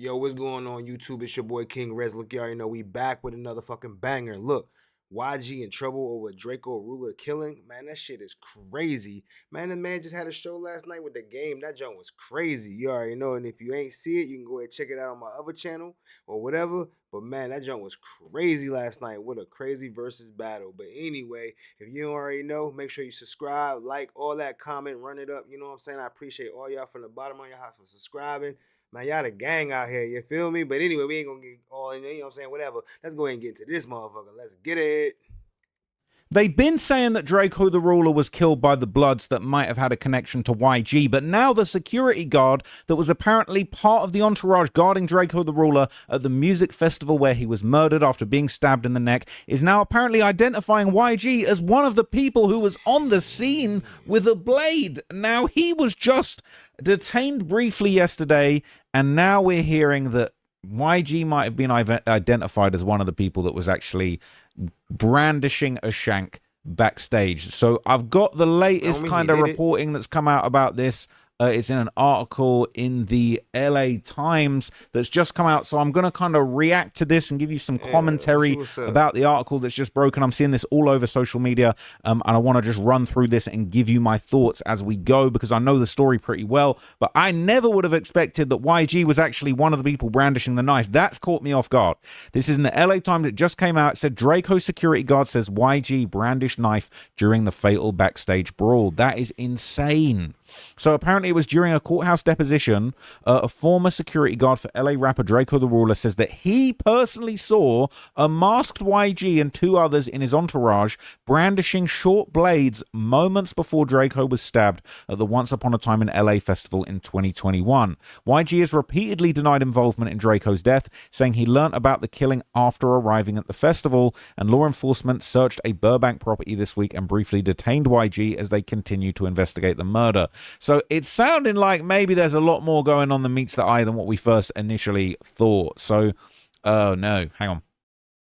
Yo, what's going on YouTube? It's your boy King Rez. Look, you already know we back with another fucking banger. Look, YG in trouble over Draco Ruler killing. Man, that shit is crazy. Man, the man just had a show last night with the game. That joint was crazy. You already know. And if you ain't see it, you can go ahead and check it out on my other channel or whatever. But man, that joint was crazy last night. What a crazy versus battle. But anyway, if you don't already know, make sure you subscribe, like, all that, comment, run it up. You know what I'm saying? I appreciate all y'all from the bottom of your heart for subscribing. Man, y'all the gang out here, you feel me? But anyway, we ain't gonna get all in there, you know what I'm saying? Whatever. Let's go ahead and get into this motherfucker. Let's get it. They've been saying that Draco the Ruler was killed by the Bloods that might have had a connection to YG, but now the security guard that was apparently part of the entourage guarding Draco the Ruler at the music festival where he was murdered after being stabbed in the neck is now apparently identifying YG as one of the people who was on the scene with a blade. Now, he was just detained briefly yesterday, and now we're hearing that YG might have been identified as one of the people that was actually brandishing a shank backstage. So I've got the latest kind of reporting that's come out about this. It's in an article in the LA Times that's just come out. So I'm going to kind of react to this and give you some commentary about the article that's just broken. I'm seeing this all over social media, and I want to just run through this and give you my thoughts as we go, because I know the story pretty well, but I never would have expected that YG was actually one of the people brandishing the knife. That's caught me off guard. This is in the LA Times. It just came out. It said Draco security guard says YG brandished knife during the fatal backstage brawl. That is insane. So apparently it was during a courthouse deposition. A former security guard for LA rapper Draco the Ruler says that he personally saw a masked YG and two others in his entourage brandishing short blades moments before Draco was stabbed at the Once Upon a Time in LA festival in 2021. YG has repeatedly denied involvement in Draco's death, saying he learnt about the killing after arriving at the festival, and law enforcement searched a Burbank property this week and briefly detained YG as they continue to investigate the murder. So it's sounding like maybe there's a lot more going on that meets the eye than what we first initially thought. So, oh no, hang on.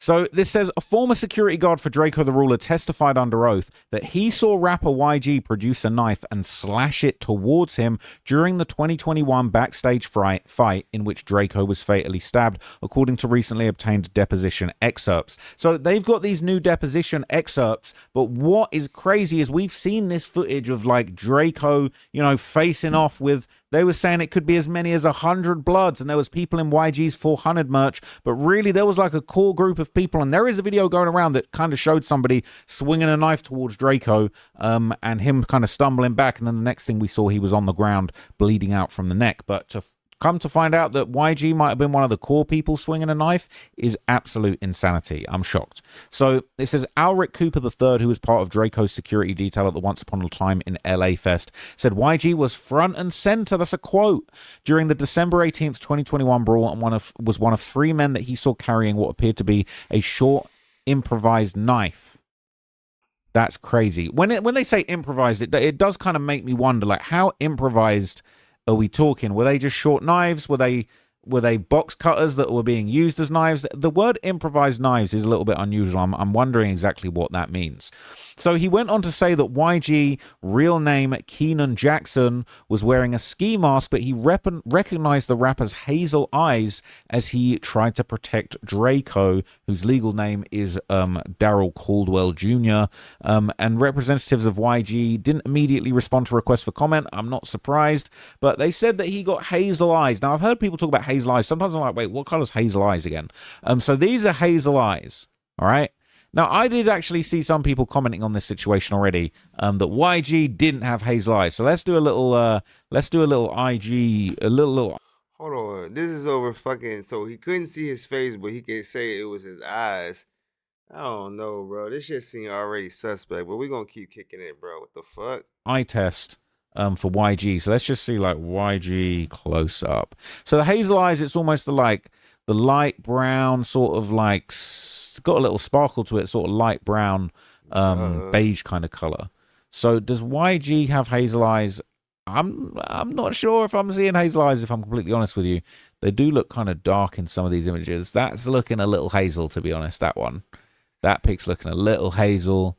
So this says a former security guard for Draco the Ruler testified under oath that he saw rapper YG produce a knife and slash it towards him during the 2021 backstage fight in which Draco was fatally stabbed, according to recently obtained deposition excerpts. So they've got these new deposition excerpts, but what is crazy is we've seen this footage of like Draco, you know, facing off with, they were saying it could be as many as 100 Bloods, and there was people in YG's 400 merch, but really there was like a core group of people, and there is a video going around that kind of showed somebody swinging a knife towards Draco, and him kind of stumbling back, and then the next thing we saw, he was on the ground bleeding out from the neck. But to come to find out that YG might have been one of the core people swinging a knife is absolute insanity. I'm shocked. So it says Alric Cooper III, who was part of Draco's security detail at the Once Upon a Time in LA Fest, said YG was front and center, that's a quote, during the December 18th, 2021 brawl, and was one of three men that he saw carrying what appeared to be a short improvised knife. That's crazy. When they say improvised, it does kind of make me wonder, like, how improvised are we talking? Were they just short knives? Were they box cutters that were being used as knives? The word improvised knives is a little bit unusual. I'm wondering exactly what that means. So he went on to say that YG, real name Keenan Jackson, was wearing a ski mask, but he recognized the rapper's hazel eyes as he tried to protect Draco, whose legal name is Daryl Caldwell Jr. And representatives of YG didn't immediately respond to requests for comment. I'm not surprised, but they said that he got hazel eyes. Now, I've heard people talk about hazel eyes. Sometimes I'm like, wait, what color's hazel eyes again? So these are hazel eyes, all right? Now, I did actually see some people commenting on this situation already, that YG didn't have hazel eyes. So let's do a little IG, a little. Hold on, this is over fucking. So he couldn't see his face, but he could say it was his eyes. I don't know, bro. This shit seemed already suspect, but we're gonna keep kicking it, bro. What the fuck? Eye test for YG. So let's just see like YG close up. So the hazel eyes, it's almost like the light brown, sort of like, it's got a little sparkle to it, sort of light brown, beige kind of color. So does YG have hazel eyes? I'm not sure if I'm seeing hazel eyes, if I'm completely honest with you. They do look kind of dark in some of these images. That's looking a little hazel, to be honest, that one. That pic's looking a little hazel.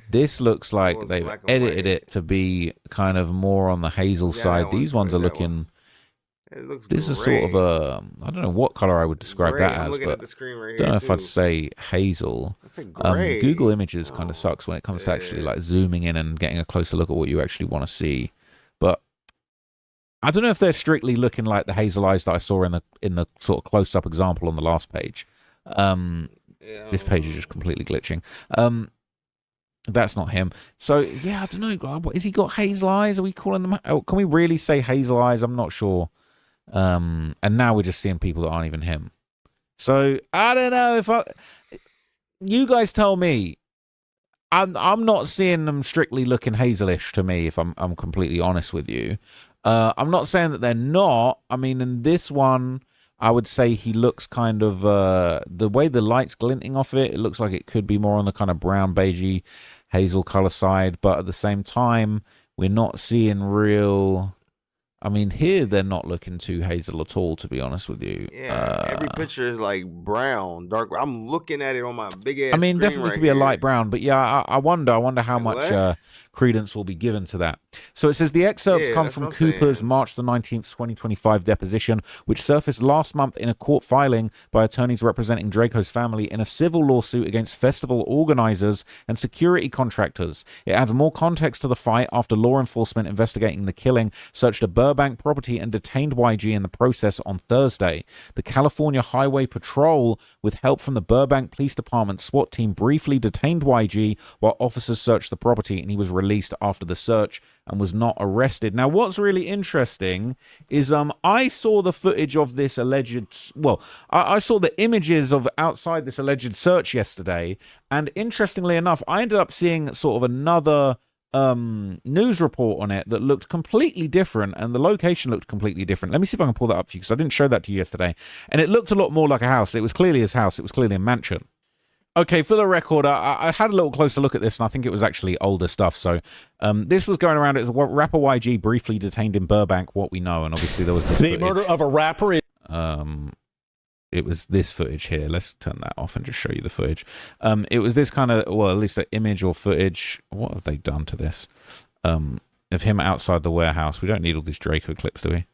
This looks like they've edited it to be kind of more on the hazel side. These ones are looking It looks This is sort of gray. a, I don't know what color I would describe Gray. that I'm as, looking at but the screen right don't here know if I'd too. say hazel. That's a Google gray. Images kind of Oh, sucks when it comes to actually yeah. like zooming in and getting a closer look at what you actually want to see. But I don't know if they're strictly looking like the hazel eyes that I saw in the sort of close up example on the last page. Yeah, I This don't page is know. just completely glitching. That's not him. So yeah, I don't know. What, has he got hazel eyes? Are we calling them? Oh, can we really say hazel eyes? I'm not sure. And now we're just seeing people that aren't even him. So I don't know if you guys tell me. I'm not seeing them strictly looking hazelish to me. If I'm completely honest with you, I'm not saying that they're not. I mean, in this one, I would say he looks kind of the way the light's glinting off it. It looks like it could be more on the kind of brown, beigey, hazel color side. But at the same time, we're not seeing real. I mean, here they're not looking too hazel at all, to be honest with you. Yeah, every picture is like brown, dark. I'm looking at it on my big I ass mean, screen definitely right could be a light here. brown, but yeah, I wonder how Like much what? credence will be given to that. So it says the excerpts Yeah, come that's what from I'm Cooper's saying. March the 19th, 2025 deposition, which surfaced last month in a court filing by attorneys representing Draco's family in a civil lawsuit against festival organizers and security contractors. It adds more context to the fight after law enforcement investigating the killing searched a Burbank property and detained YG in the process on Thursday. The California Highway Patrol, with help from the Burbank Police Department SWAT team, briefly detained YG while officers searched the property, and he was released after the search and was not arrested. Now, what's really interesting is I saw the footage of this alleged, well, I saw the images of outside this alleged search yesterday, and interestingly enough, I ended up seeing sort of another news report on it that looked completely different, and the location looked completely different. Let me see if I can pull that up for you, because I didn't show that to you yesterday, and it looked a lot more like a house. It was clearly his house. It was clearly a mansion. Okay, for the record, I had a little closer look at this, and I think it was actually older stuff. So this was going around as rapper YG briefly detained in Burbank, what we know, and obviously there was this The footage. murder of a rapper. It was this footage here. Let's turn that off and just show you the footage. It was this kind of, well, at least an image or footage. What have they done to this? Of him outside the warehouse. We don't need all these Draco clips, do we?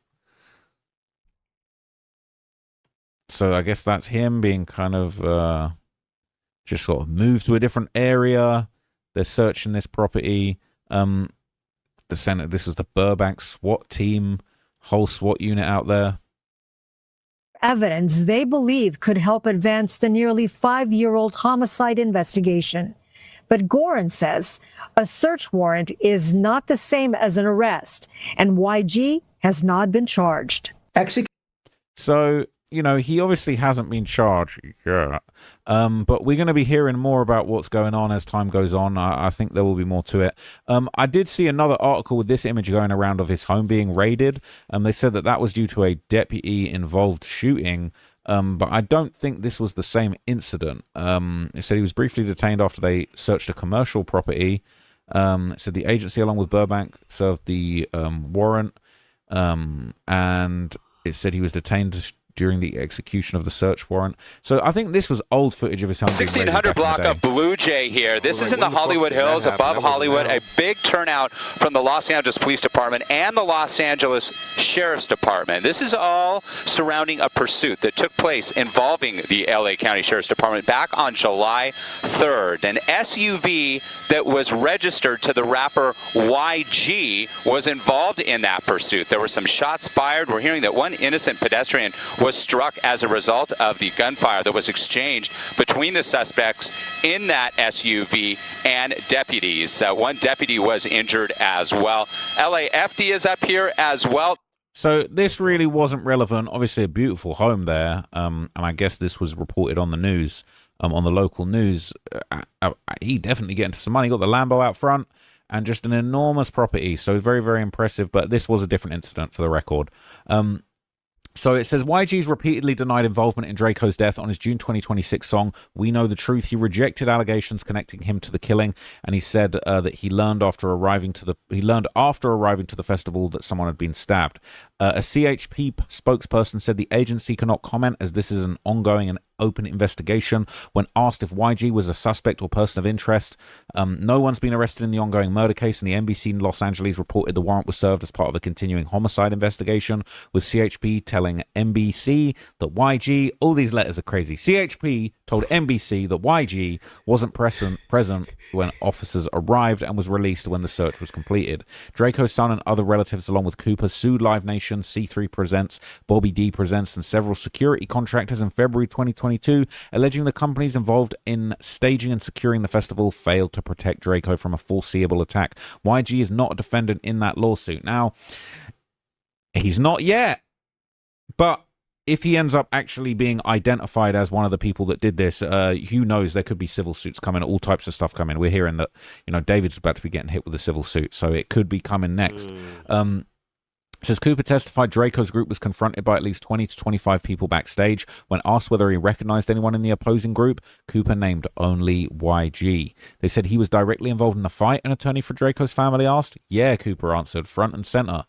So I guess that's him being kind of just sort of moved to a different area. They're searching this property. The center. This is the Burbank SWAT team, whole SWAT unit out there. Evidence they believe could help advance the nearly 5-year-old homicide investigation. But Gorin says a search warrant is not the same as an arrest, and YG has not been charged. So, you know, he obviously hasn't been charged yet. But we're going to be hearing more about what's going on as time goes on. I think there will be more to it. I did see another article with this image going around of his home being raided. They said that that was due to a deputy-involved shooting. But I don't think this was the same incident. It said he was briefly detained after they searched a commercial property. It said the agency, along with Burbank, served the warrant. And it said he was detained during the execution of the search warrant. So I think this was old footage of his home. 1600 block of Blue Jay here. This is in the Hollywood Hills, above Hollywood. A big turnout from the Los Angeles Police Department and the Los Angeles Sheriff's Department. This is all surrounding a pursuit that took place involving the LA County Sheriff's Department back on July 3rd. An SUV that was registered to the rapper YG was involved in that pursuit. There were some shots fired. We're hearing that one innocent pedestrian was struck as a result of the gunfire that was exchanged between the suspects in that SUV and deputies. One deputy was injured as well. LAFD is up here as well. So this really wasn't relevant. Obviously a beautiful home there. And I guess this was reported on the news, on the local news. He definitely getting to some money. He got the Lambo out front and just an enormous property. So very, very impressive. But this was a different incident for the record. So it says YG's repeatedly denied involvement in Draco's death. On his June 2026 song We Know the Truth, he rejected allegations connecting him to the killing, and he said that he learned after arriving to the festival that someone had been stabbed. A CHP spokesperson said the agency cannot comment as this is an ongoing open investigation. When asked if YG was a suspect or person of interest, no one's been arrested in the ongoing murder case, and the NBC in Los Angeles reported the warrant was served as part of a continuing homicide investigation, with CHP telling NBC that YG, all these letters are crazy. CHP told NBC that YG wasn't present when officers arrived and was released when the search was completed. Draco's son and other relatives, along with Cooper, sued Live Nation, C3 Presents, Bobby D Presents, and several security contractors in February 2022, alleging the companies involved in staging and securing the festival failed to protect Draco from a foreseeable attack. YG is not a defendant in that lawsuit. Now, he's not yet, but if he ends up actually being identified as one of the people that did this, who knows, there could be civil suits coming, all types of stuff coming. We're hearing that, David's about to be getting hit with a civil suit, so it could be coming next. It says Cooper testified Draco's group was confronted by at least 20 to 25 people backstage. When asked whether he recognized anyone in the opposing group, Cooper named only YG. They said he was directly involved in the fight, an attorney for Draco's family asked. Yeah, Cooper answered, front and center.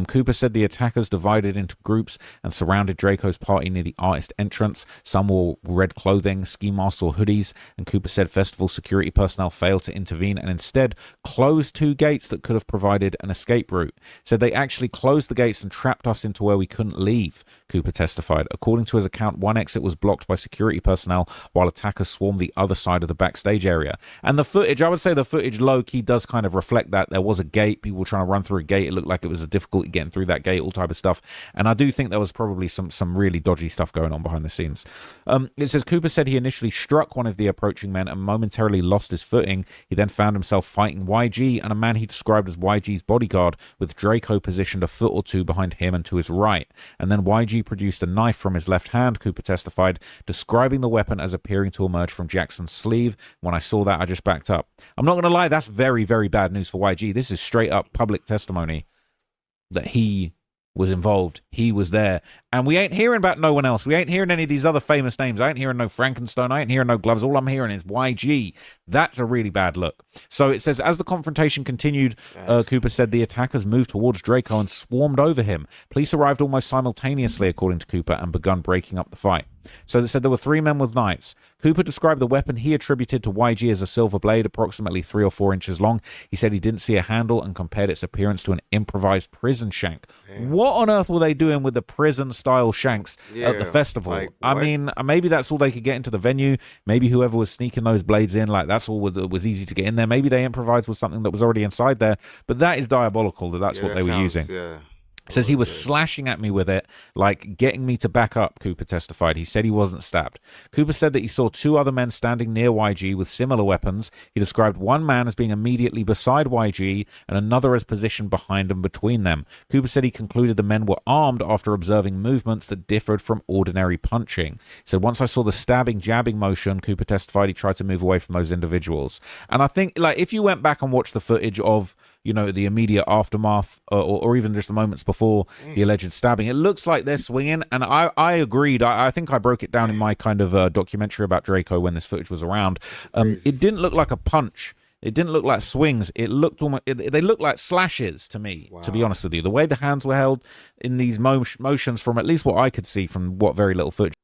Cooper said the attackers divided into groups and surrounded Draco's party near the artist entrance. Some wore red clothing, ski masks or hoodies, and Cooper said festival security personnel failed to intervene and instead closed two gates that could have provided an escape route. Said they actually closed the gates and trapped us into where we couldn't leave, Cooper testified. According to his account, one exit was blocked by security personnel while attackers swarmed the other side of the backstage area. And the footage, I would say the footage low-key does kind of reflect that. There was a gate, people were trying to run through a gate. It looked like it was a difficult getting through that gate, all type of stuff, and I do think there was probably some really dodgy stuff going on behind the scenes. It says Cooper said he initially struck one of the approaching men and momentarily lost his footing. He then found himself fighting YG and a man he described as YG's bodyguard, with Draco positioned a foot or two behind him and to his right, and then YG produced a knife from his left hand, Cooper testified, describing the weapon as appearing to emerge from Jackson's sleeve. When I saw that, I just backed up. I'm not going to lie, that's very, very bad news for YG. This is straight up public testimony that he was involved, he was there, and we ain't hearing about no one else. We ain't hearing any of these other famous names. I ain't hearing no Frankenstein, I ain't hearing no Gloves. All I'm hearing is YG. That's a really bad look. So it says, as the confrontation continued, Cooper said the attackers moved towards Draco and swarmed over him. Police arrived almost simultaneously, according to Cooper, and begun breaking up the fight. So they said there were three men with knives. Cooper described the weapon he attributed to YG as a silver blade, approximately 3 or 4 inches long. He said he didn't see a handle and compared its appearance to an improvised prison shank. Damn. What on earth were they doing with the prison-style shanks at the festival? Like, I mean, maybe that's all they could get into the venue. Maybe whoever was sneaking those blades in, like, that's all was easy to get in there. Maybe they improvised with something that was already inside there. But that is diabolical that that's what they were using. Yeah. Says he was slashing at me with it, like getting me to back up, Cooper testified. He said he wasn't stabbed. Cooper said that he saw two other men standing near YG with similar weapons. He described one man as being immediately beside YG and another as positioned behind and between them. Cooper said he concluded the men were armed after observing movements that differed from ordinary punching. He said, once I saw the stabbing, jabbing motion, Cooper testified he tried to move away from those individuals. And I think, like, if you went back and watched the footage of, the immediate aftermath or even just the moments before the alleged stabbing, it looks like they're swinging. And I agreed. I think I broke it down in my kind of documentary about Draco when this footage was around. It didn't look like a punch. It didn't look like swings. It looked almost. They looked like slashes to me, to be honest with you. The way the hands were held in these motions, from at least what I could see from what very little footage.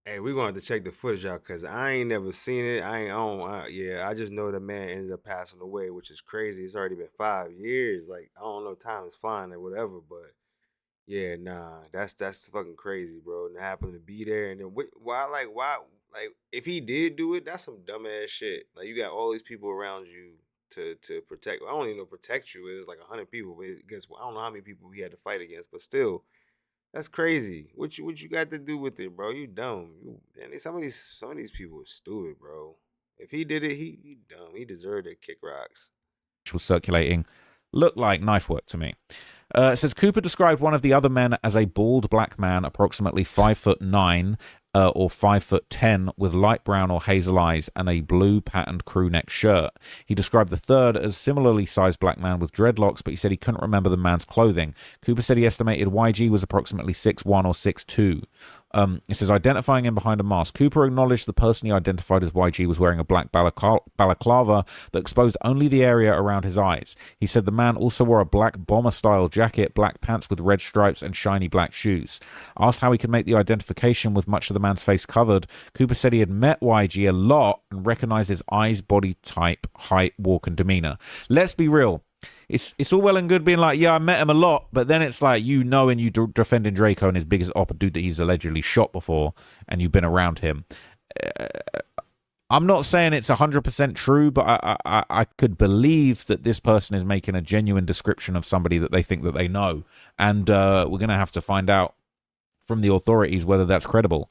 Hey, we're gonna have to check the footage out because I ain't never seen it. I just know the man ended up passing away, which is crazy. It's already been 5 years. Like, I don't know, time is flying or whatever, but yeah, nah, that's fucking crazy, bro. And it happened to be there, and then why, if he did do it, that's some dumbass shit. Like, you got all these people around you to protect. I don't even know protect you. It's like 100 people, but I don't know how many people he had to fight against, but still. That's crazy. What you got to do with it, bro? You dumb. Some of these people are stupid, bro. If he did it, he dumb. He deserved to kick rocks. Which was circulating, looked like knife work to me. It says Cooper described one of the other men as a bald black man, approximately 5'9", or 5'10", with light brown or hazel eyes and a blue patterned crew neck shirt. He described the third as similarly sized black man with dreadlocks, but he said he couldn't remember the man's clothing. Cooper said he estimated YG was approximately 6'1" or 6'2". It says, identifying him behind a mask. Cooper acknowledged the person he identified as YG was wearing a black balaclava that exposed only the area around his eyes. He said the man also wore a black bomber-style jacket, black pants with red stripes, and shiny black shoes. Asked how he could make the identification with much of the man's face covered, Cooper said he had met YG a lot and recognized his eyes, body type, height, walk, and demeanor. Let's be real. It's all well and good being like, yeah, I met him a lot, but then it's like, you know, and you defending Draco and his biggest op, a dude that he's allegedly shot before, and you've been around him. I'm not saying it's 100% true, but I could believe that this person is making a genuine description of somebody that they think that they know, and we're gonna have to find out from the authorities whether that's credible.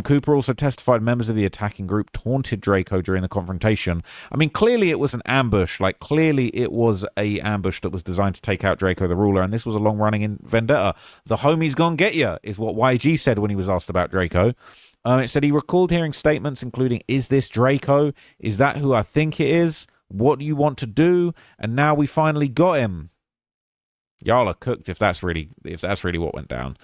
Cooper also testified members of the attacking group taunted Draco during the confrontation. I mean, clearly it was an ambush. Like, clearly it was a ambush that was designed to take out Draco the Ruler, and this was a long-running vendetta. The homie's gonna get ya, is what YG said when he was asked about Draco. It said he recalled hearing statements including, "Is this Draco? Is that who I think it is? What do you want to do? And now we finally got him." Y'all are cooked if that's really what went down.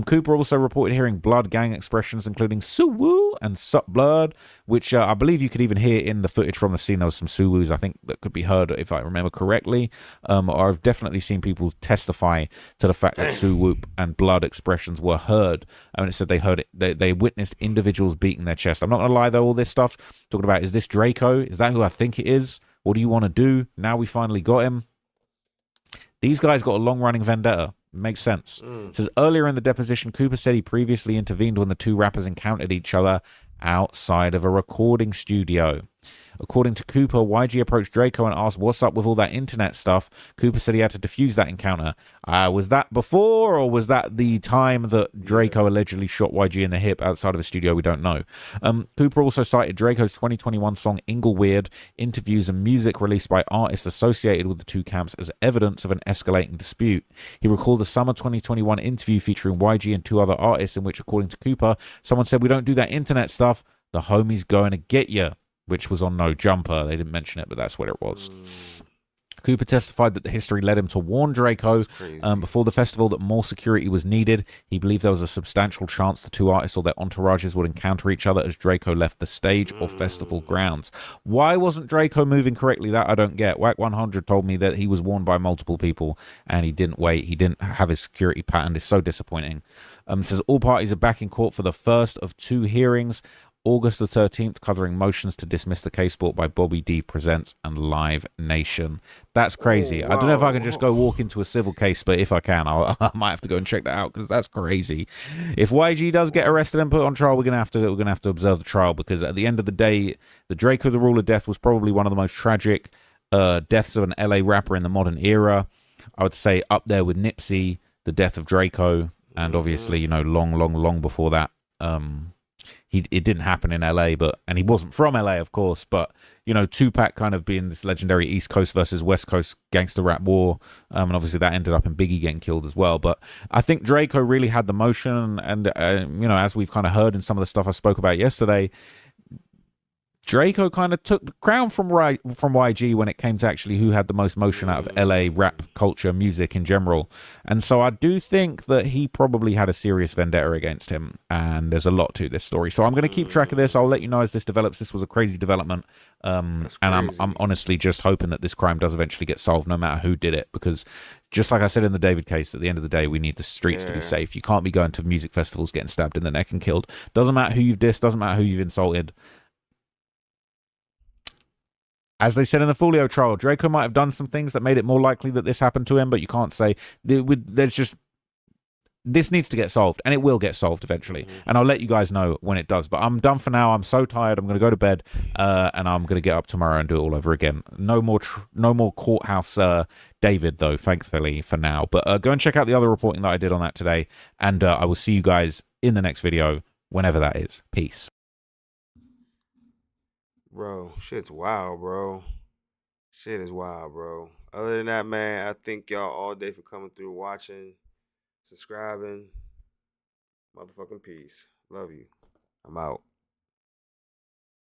Cooper also reported hearing blood gang expressions, including "Suwoo" and "Sup blood," which I believe you could even hear in the footage from the scene. There was some Suwoos, I think, that could be heard, if I remember correctly. Or I've definitely seen people testify to the fact that "Suwoo" and blood expressions were heard. I mean, it said they heard it. They witnessed individuals beating their chest. I'm not going to lie, though, all this stuff, talking about, is this Draco? Is that who I think it is? What do you want to do? Now we finally got him. These guys got a long-running vendetta. Makes sense. It says, earlier in the deposition, Cooper said he previously intervened when the two rappers encountered each other outside of a recording studio. According to Cooper, YG approached Draco and asked, "What's up with all that internet stuff?" Cooper said he had to defuse that encounter. Was that before, or was that the time that Draco allegedly shot YG in the hip outside of the studio? We don't know. Cooper also cited Draco's 2021 song "Ingleweird," interviews and music released by artists associated with the two camps as evidence of an escalating dispute. He recalled a summer 2021 interview featuring YG and two other artists in which, according to Cooper, someone said, "We don't do that internet stuff. The homie's going to get you," which was on No Jumper. They didn't mention it, but that's what it was. Cooper testified that the history led him to warn Draco before the festival that more security was needed. He believed there was a substantial chance the two artists or their entourages would encounter each other as Draco left the stage or festival grounds. Why wasn't Draco moving correctly? That I don't get. Wack 100 told me that he was warned by multiple people and he didn't wait. He didn't have his security patterned. It's so disappointing. It says all parties are back in court for the first of two hearings. August the 13th, covering motions to dismiss the case brought by Bobby D Presents and Live Nation. That's crazy. I don't know if I can just go walk into a civil case, but if I can, I might have to go and check that out because that's crazy. If YG does get arrested and put on trial, we're gonna have to observe the trial, because at the end of the day, the Draco the Ruler death was probably one of the most tragic deaths of an LA rapper in the modern era. I would say up there with Nipsey, the death of Draco, and obviously, you know, long before that. It didn't happen in LA, and he wasn't from LA, of course, but, you know, Tupac kind of being this legendary East Coast versus West Coast gangster rap war, and obviously that ended up in Biggie getting killed as well. But I think Draco really had the motion, and you know, as we've kind of heard in some of the stuff I spoke about yesterday, Draco kind of took the crown from YG when it came to actually who had the most motion out of LA rap culture, music in general. And so I do think that he probably had a serious vendetta against him, and there's a lot to this story. So I'm going to keep track of this. I'll let you know as this develops. This was a crazy development, and I'm honestly just hoping that this crime does eventually get solved, no matter who did it, because just like I said in the David case, at the end of the day, we need the streets to be safe. You can't be going to music festivals getting stabbed in the neck and killed. Doesn't matter who you've dissed, doesn't matter who you've insulted. As they said in the Folio trial, Draco might have done some things that made it more likely that this happened to him, but you can't say. There's just, this needs to get solved, and it will get solved eventually. And I'll let you guys know when it does. But I'm done for now. I'm so tired. I'm going to go to bed, and I'm going to get up tomorrow and do it all over again. No more courthouse David, though, thankfully, for now. But go and check out the other reporting that I did on that today, and I will see you guys in the next video, whenever that is. Peace. Bro, shit's wild, bro. Shit is wild, bro. Other than that, man, I thank y'all all day for coming through, watching, subscribing. Motherfucking peace. Love you. I'm out.